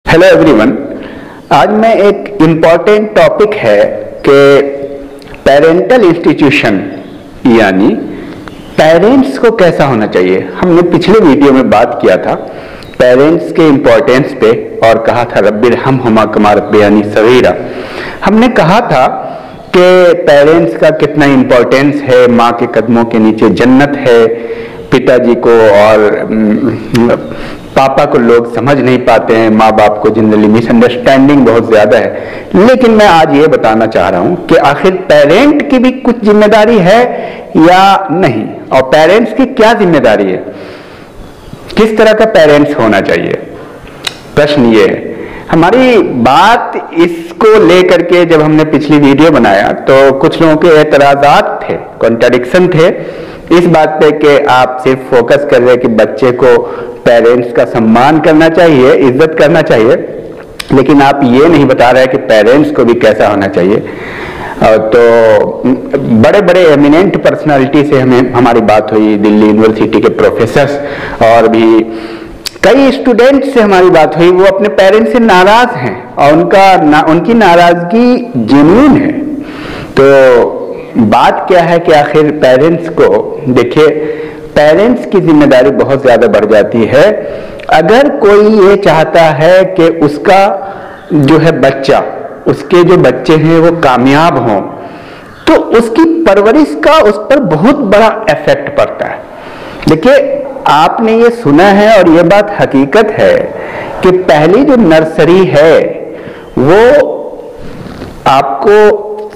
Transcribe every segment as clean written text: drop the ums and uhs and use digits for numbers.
Hello everyone. आज मैं एक इम्पॉर्टेंट टॉपिक है कि पेरेंटल इंस्टीट्यूशन यानी पेरेंट्स को कैसा होना चाहिए। हमने पिछले वीडियो में बात किया था पेरेंट्स के इम्पोर्टेंस पे और कहा था रब्बिरहमहुमा कमा रब्बयानी सगीरा। हमने कहा था कि पेरेंट्स का कितना इम्पोर्टेंस है, माँ के कदमों के नीचे जन्नत है। पिताजी को और पापा को लोग समझ नहीं पाते हैं, माँ बाप को जनरली मिसअंडरस्टैंडिंग बहुत ज्यादा है। लेकिन मैं आज ये बताना चाह रहा हूं कि आखिर पेरेंट की भी कुछ जिम्मेदारी है या नहीं, और पेरेंट्स की क्या जिम्मेदारी है, किस तरह का पेरेंट्स होना चाहिए। प्रश्न ये है। हमारी बात इसको लेकर के जब हमने पिछली वीडियो बनाया तो कुछ लोगों के एतराजात थे, कॉन्ट्राडिक्शन थे इस बात पे कि आप सिर्फ फोकस कर रहे हैं कि बच्चे को पेरेंट्स का सम्मान करना चाहिए, इज्जत करना चाहिए, लेकिन आप ये नहीं बता रहे कि पेरेंट्स को भी कैसा होना चाहिए। तो बड़े बड़े एमिनेंट पर्सनालिटी से हमारी बात हुई, दिल्ली यूनिवर्सिटी के प्रोफेसर्स और भी कई स्टूडेंट से हमारी बात हुई। वो अपने पेरेंट्स से नाराज हैं और उनकी नाराजगी जेन्युइन है। तो बात क्या है कि आखिर पेरेंट्स को देखिए, पेरेंट्स की जिम्मेदारी बहुत ज्यादा बढ़ जाती है। अगर कोई ये चाहता है कि उसका जो है बच्चा, उसके जो बच्चे हैं वो कामयाब हों, तो उसकी परवरिश का उस पर बहुत बड़ा इफेक्ट पड़ता है। देखिए, आपने ये सुना है और ये बात हकीकत है कि पहली जो नर्सरी है वो आपको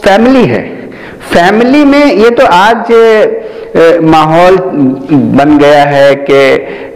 फैमिली है। फैमिली में ये तो आज माहौल बन गया है कि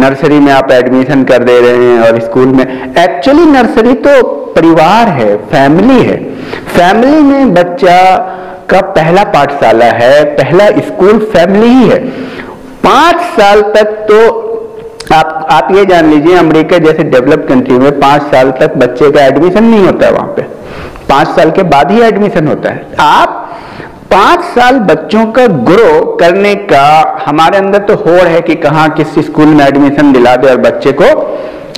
नर्सरी में आप एडमिशन कर दे रहे हैं और स्कूल में। एक्चुअली नर्सरी तो परिवार है, फैमिली है। फैमिली में बच्चा का पहला पाठशाला है, पहला स्कूल फैमिली ही है। 5 साल तक तो आप ये जान लीजिए, अमेरिका जैसे डेवलप्ड कंट्री में 5 साल तक बच्चे का एडमिशन नहीं होता है। वहां पे 5 साल के बाद ही एडमिशन होता है। आप 5 साल बच्चों का ग्रो करने का हमारे अंदर तो होड़ है कि कहाँ किस स्कूल में एडमिशन दिला दे और बच्चे को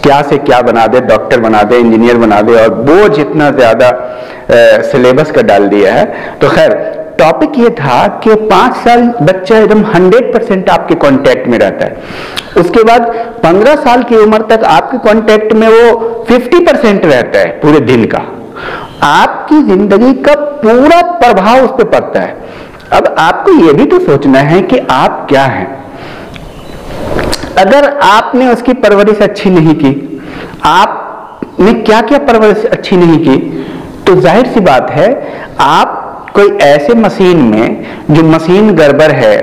क्या से क्या बना दे, डॉक्टर बना दे, इंजीनियर बना दे, और बोझ इतना ज्यादा सिलेबस का डाल दिया है। तो खैर, टॉपिक ये था कि 5 साल बच्चा एकदम 100% आपके कांटेक्ट में रहता है। उसके बाद 15 साल की उम्र तक आपके कांटेक्ट में वो 50% रहता है पूरे दिन का। आपकी जिंदगी का पूरा प्रभाव उस पर पड़ता है। अब आपको यह भी तो सोचना है कि आप क्या हैं। अगर आपने उसकी परवरिश अच्छी नहीं की, आपने क्या क्या परवरिश अच्छी नहीं की, तो जाहिर सी बात है आप कोई ऐसे मशीन में, जो मशीन गड़बड़ है,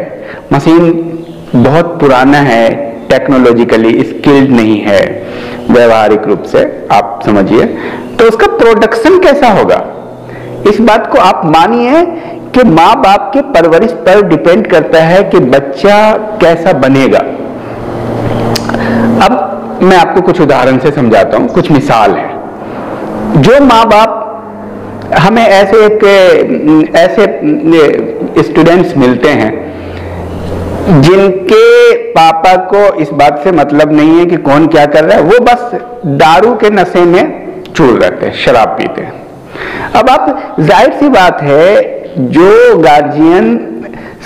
मशीन बहुत पुराना है, टेक्नोलॉजिकली स्किल्ड नहीं है व्यवहारिक रूप से, आप समझिए, तो उसका प्रोडक्शन कैसा होगा। इस बात को आप मानिए कि माँ बाप के परवरिश पर डिपेंड करता है कि बच्चा कैसा बनेगा। अब मैं आपको कुछ उदाहरण से समझाता हूं, कुछ मिसाल है। जो माँ बाप, हमें ऐसे स्टूडेंट्स मिलते हैं जिनके पापा को इस बात से मतलब नहीं है कि कौन क्या कर रहा है, वो बस दारू के नशे में चूर रहते हैं, शराब पीते हैं। अब आप, जाहिर सी बात है, जो गार्जियन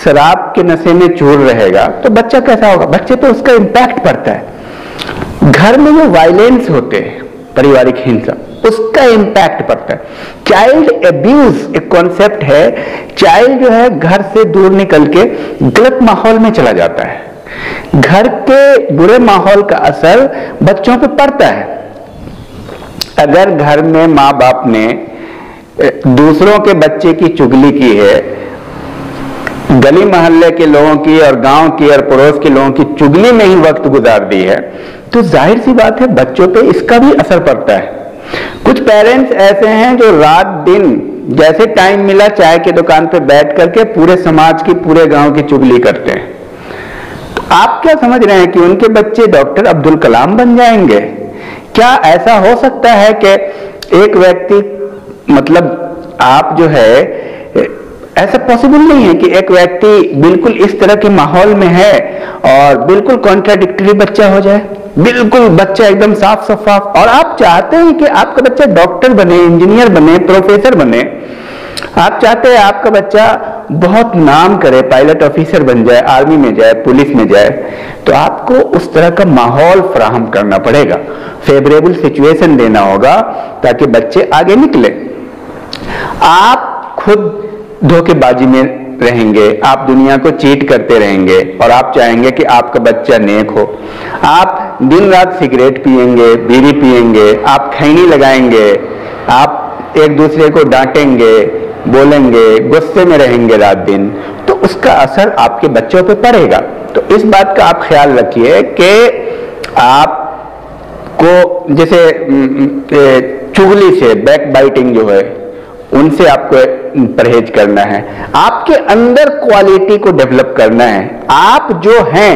शराब के नशे में चूर रहेगा तो बच्चा कैसा होगा, बच्चे पे उसका इम्पैक्ट पड़ता है। घर में जो वायलेंस होते हैं, पारिवारिक हिंसा, उसका इम्पैक्ट पड़ता है। चाइल्ड एब्यूज एक कॉन्सेप्ट है। चाइल्ड जो है घर से दूर निकल के गलत माहौल में चला जाता है। घर के बुरे माहौल का असर बच्चों पे पड़ता है। अगर घर में माँ बाप ने दूसरों के बच्चे की चुगली की है, गली मोहल्ले के लोगों की और गांव की और पड़ोस के लोगों की चुगली में ही वक्त गुजार दी है, तो जाहिर सी बात है बच्चों पे इसका भी असर पड़ता है। कुछ पेरेंट्स ऐसे हैं जो रात दिन जैसे टाइम मिला चाय की दुकान पे बैठ करके पूरे समाज की, पूरे गांव की चुगली करते हैं। तो आप क्या समझ रहे हैं कि उनके बच्चे डॉक्टर अब्दुल कलाम बन जाएंगे? क्या ऐसा हो सकता है कि एक व्यक्ति, मतलब आप जो है ऐसा पॉसिबल नहीं है कि एक व्यक्ति बिल्कुल इस तरह के माहौल में है और बिल्कुल कॉन्ट्राडिक्टरी बच्चा हो जाए, बिल्कुल बच्चा एकदम साफ सफाफ, और आप चाहते हैं कि आपका बच्चा डॉक्टर बने, इंजीनियर बने, प्रोफेसर बने, आप चाहते हैं आपका बच्चा बहुत नाम करे, पायलट ऑफिसर बन जाए, आर्मी में जाए, पुलिस में जाए, तो आपको उस तरह का माहौल फराहम करना पड़ेगा, फेवरेबल सिचुएशन देना होगा ताकि बच्चे आगे निकले। आप खुद धोखेबाजी में रहेंगे, आप दुनिया को चीट करते रहेंगे और आप चाहेंगे कि आपका बच्चा नेक हो। आप दिन रात सिगरेट पिएंगे, बीड़ी पिएंगे, आप खैनी लगाएंगे, आप एक दूसरे को डांटेंगे, बोलेंगे, गुस्से में रहेंगे रात दिन, तो उसका असर आपके बच्चों पे पड़ेगा। तो इस बात का आप ख्याल रखिए कि आपको जैसे चुगली से, बैक बाइटिंग जो है, उनसे आपको परहेज करना है, आपके अंदर क्वालिटी को डेवलप करना है। आप जो हैं,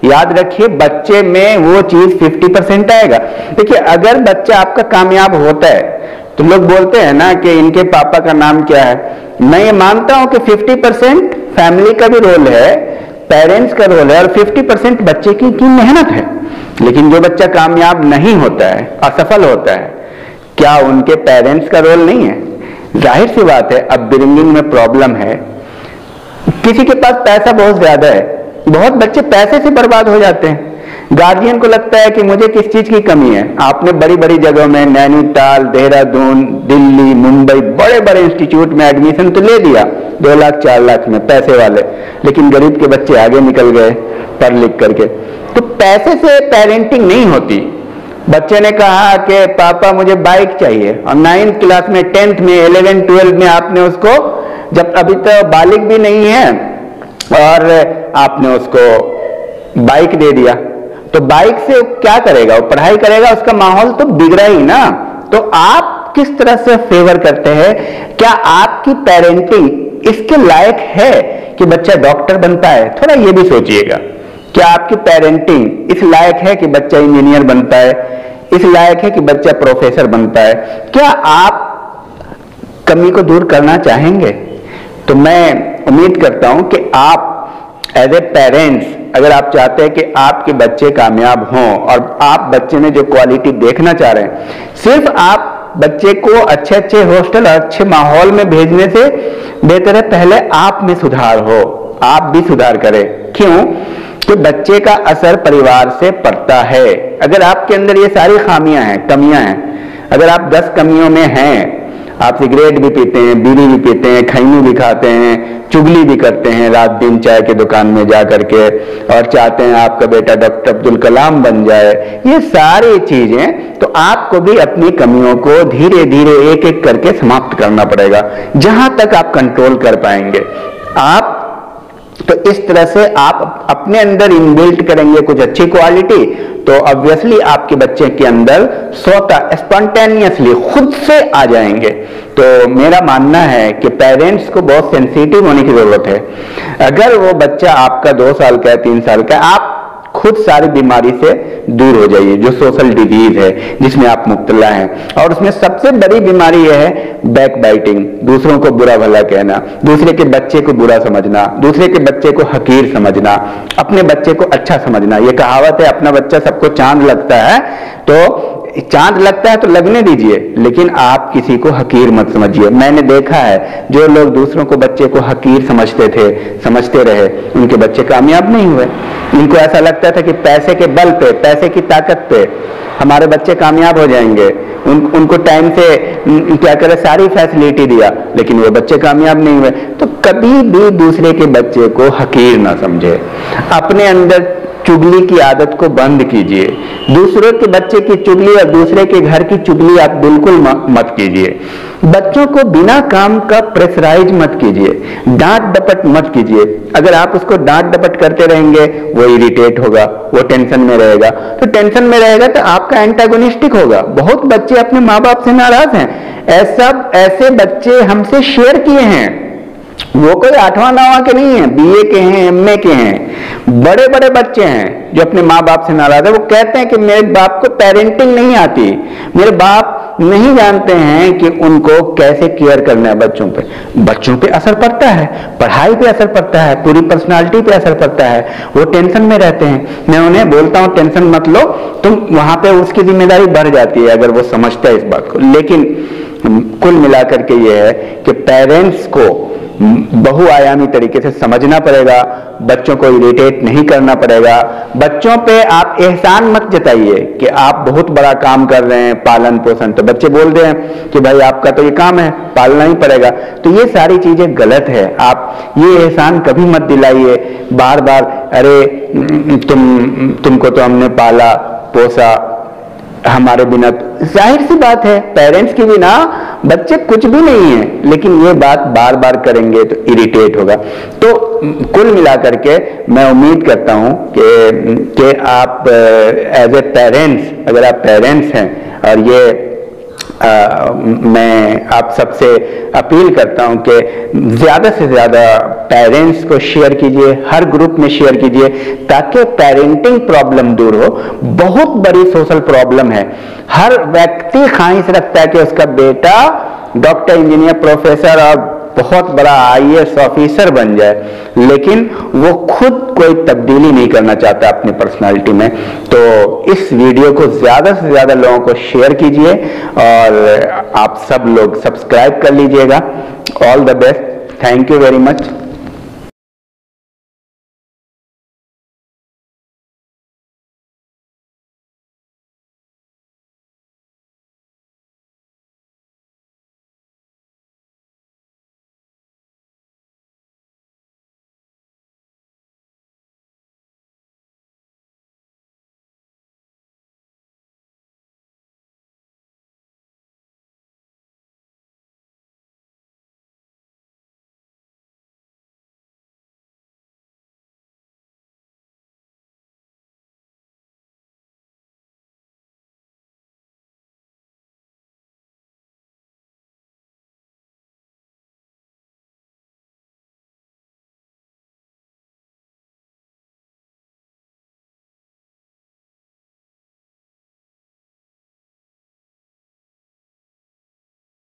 याद रखिए बच्चे में वो चीज 50% आएगा। देखिए अगर बच्चा आपका कामयाब होता है तो लोग बोलते हैं ना कि इनके पापा का नाम क्या है। मैं ये मानता हूं कि 50% फैमिली का भी रोल है, पेरेंट्स का रोल है, और 50% बच्चे की मेहनत है। लेकिन जो बच्चा कामयाब नहीं होता है, असफल होता है, क्या उनके पेरेंट्स का रोल नहीं है? जाहिर सी बात है, अपब्रिंगिंग में प्रॉब्लम है। किसी के पास पैसा बहुत ज्यादा है, बहुत बच्चे पैसे से बर्बाद हो जाते हैं। गार्जियन को लगता है कि मुझे किस चीज की कमी है। आपने बड़ी बड़ी जगहों में, नैनीताल, देहरादून, दिल्ली, मुंबई, बड़े बड़े इंस्टीट्यूट में एडमिशन तो ले दिया 2 लाख 4 लाख में, पैसे वाले, लेकिन गरीब के बच्चे आगे निकल गए पढ़ लिख करके। तो पैसे से पेरेंटिंग नहीं होती। बच्चे ने कहा कि पापा मुझे बाइक चाहिए, और 9th क्लास में, 10th में, 11th 12th में आपने उसको, जब अभी तो बालिग भी नहीं है, और आपने उसको बाइक दे दिया, तो बाइक से क्या करेगा? वो पढ़ाई करेगा, उसका माहौल तो बिगड़ा ही ना। तो आप किस तरह से फेवर करते हैं? क्या आपकी पेरेंटिंग इसके लायक है कि बच्चा डॉक्टर बनता है? थोड़ा ये भी सोचिएगा। क्या आपकी पेरेंटिंग इस लायक है कि बच्चा इंजीनियर बनता है, इस लायक है कि बच्चा प्रोफेसर बनता है? क्या आप कमी को दूर करना चाहेंगे? तो मैं उम्मीद करता हूं कि आप एज ए पेरेंट्स, अगर आप चाहते हैं कि आपके बच्चे कामयाब हों और आप बच्चे में जो क्वालिटी देखना चाह रहे हैं, सिर्फ आप बच्चे को अच्छे अच्छे हॉस्टल और अच्छे माहौल में भेजने से बेहतर है पहले आप में सुधार हो, आप भी सुधार करें। क्यों? कि बच्चे का असर परिवार से पड़ता है। अगर आपके अंदर ये सारी खामियां हैं, कमियां हैं, अगर आप 10 कमियों में हैं, आप सिगरेट भी पीते हैं, बीड़ी भी पीते हैं, खैनी भी खाते हैं, चुगली भी करते हैं रात दिन चाय के दुकान में जा करके, और चाहते हैं आपका बेटा डॉक्टर अब्दुल कलाम बन जाए, ये सारी चीजें, तो आपको भी अपनी कमियों को धीरे धीरे एक एक करके समाप्त करना पड़ेगा, जहां तक आप कंट्रोल कर पाएंगे। आप तो इस तरह से आप अपने अंदर इनबिल्ट करेंगे कुछ अच्छी क्वालिटी, तो ऑब्वियसली आपके बच्चे के अंदर स्वतः स्पॉन्टेनियसली खुद से आ जाएंगे। तो मेरा मानना है कि पेरेंट्स को बहुत सेंसिटिव होने की जरूरत है। अगर वो बच्चा आपका 2 साल का है, 3 साल का है, आप खुद सारी बीमारी से दूर हो जाइए, जो सोशल डिजीज है जिसमें आप मुब्तला हैं। और उसमें सबसे बड़ी बीमारी यह है बैक बाइटिंग, दूसरों को बुरा भला कहना, दूसरे के बच्चे को बुरा समझना, दूसरे के बच्चे को हकीर समझना, अपने बच्चे को अच्छा समझना। ये कहावत है, अपना बच्चा सबको चांद लगता है, तो चांद लगता है तो लगने दीजिए, लेकिन आप किसी को हकीर मत समझिए। मैंने देखा है जो लोग दूसरों को बच्चे को हकीर समझते रहे, उनके बच्चे कामयाब नहीं हुए। उनको ऐसा लगता था कि पैसे के बल पे, पैसे की ताकत पे हमारे बच्चे कामयाब हो जाएंगे, उनको टाइम से क्या करे, सारी फैसिलिटी दिया, लेकिन वो बच्चे कामयाब नहीं हुए। तो कभी भी दूसरे के बच्चे को हकीर ना समझे, अपने अंदर चुगली की आदत को बंद कीजिए। दूसरों के बच्चे की चुगली और दूसरे के घर की चुगली आप बिल्कुल मत कीजिए। बच्चों को बिना काम का प्रेशराइज मत कीजिए, डांट डपट मत कीजिए। अगर आप उसको डांट डपट करते रहेंगे, वो इरिटेट होगा, वो टेंशन में रहेगा, तो टेंशन में रहेगा तो आपका एंटागोनिस्टिक होगा। बहुत बच्चे अपने माँ बाप से नाराज हैं। ऐसे बच्चे हमसे शेयर किए हैं, वो कोई 8वां 9वां के नहीं है, BA के हैं, MA के हैं, बड़े बड़े बच्चे हैं जो अपने माँ बाप से नाराज है। वो कहते हैं कि मेरे बाप को पेरेंटिंग नहीं आती, मेरे बाप नहीं जानते हैं कि उनको कैसे केयर करना है बच्चों पे असर पड़ता है, पढ़ाई पे असर पड़ता है, पूरी पर्सनालिटी पे असर पड़ता है। वो टेंशन में रहते हैं। मैं उन्हें बोलता हूं टेंशन मत लो, तुम वहां पे उसकी जिम्मेदारी बढ़ जाती है अगर वो समझता है इस बात को। लेकिन कुल मिलाकर के ये है कि पेरेंट्स को बहुआयामी तरीके से समझना पड़ेगा, बच्चों को इरिटेट नहीं करना पड़ेगा। बच्चों पे आप एहसान मत जताइए कि आप बहुत बड़ा काम कर रहे हैं, पालन पोषण। तो बच्चे बोल रहे हैं कि भाई आपका तो ये काम है, पालना ही पड़ेगा। तो ये सारी चीजें गलत है। आप ये एहसान कभी मत दिलाइए बार बार, अरे तुमको तो हमने पाला पोसा, हमारे बिना। जाहिर सी बात है पेरेंट्स के बिना बच्चे कुछ भी नहीं है, लेकिन ये बात बार बार करेंगे तो इरिटेट होगा। तो कुल मिलाकर के मैं उम्मीद करता हूं कि आप एज ए पेरेंट्स, अगर आप पेरेंट्स हैं, और ये मैं आप सबसे अपील करता हूं कि ज्यादा से ज्यादा पेरेंट्स को शेयर कीजिए, हर ग्रुप में शेयर कीजिए, ताकि पेरेंटिंग प्रॉब्लम दूर हो। बहुत बड़ी सोशल प्रॉब्लम है। हर व्यक्ति ख्वाहिश रखता है कि उसका बेटा डॉक्टर, इंजीनियर, प्रोफेसर और बहुत बड़ा आईएएस ऑफिसर बन जाए, लेकिन वो खुद कोई तब्दीली नहीं करना चाहता अपनी पर्सनालिटी में। तो इस वीडियो को ज्यादा से ज्यादा लोगों को शेयर कीजिए और आप सब लोग सब्सक्राइब कर लीजिएगा। All the best, thank you very much.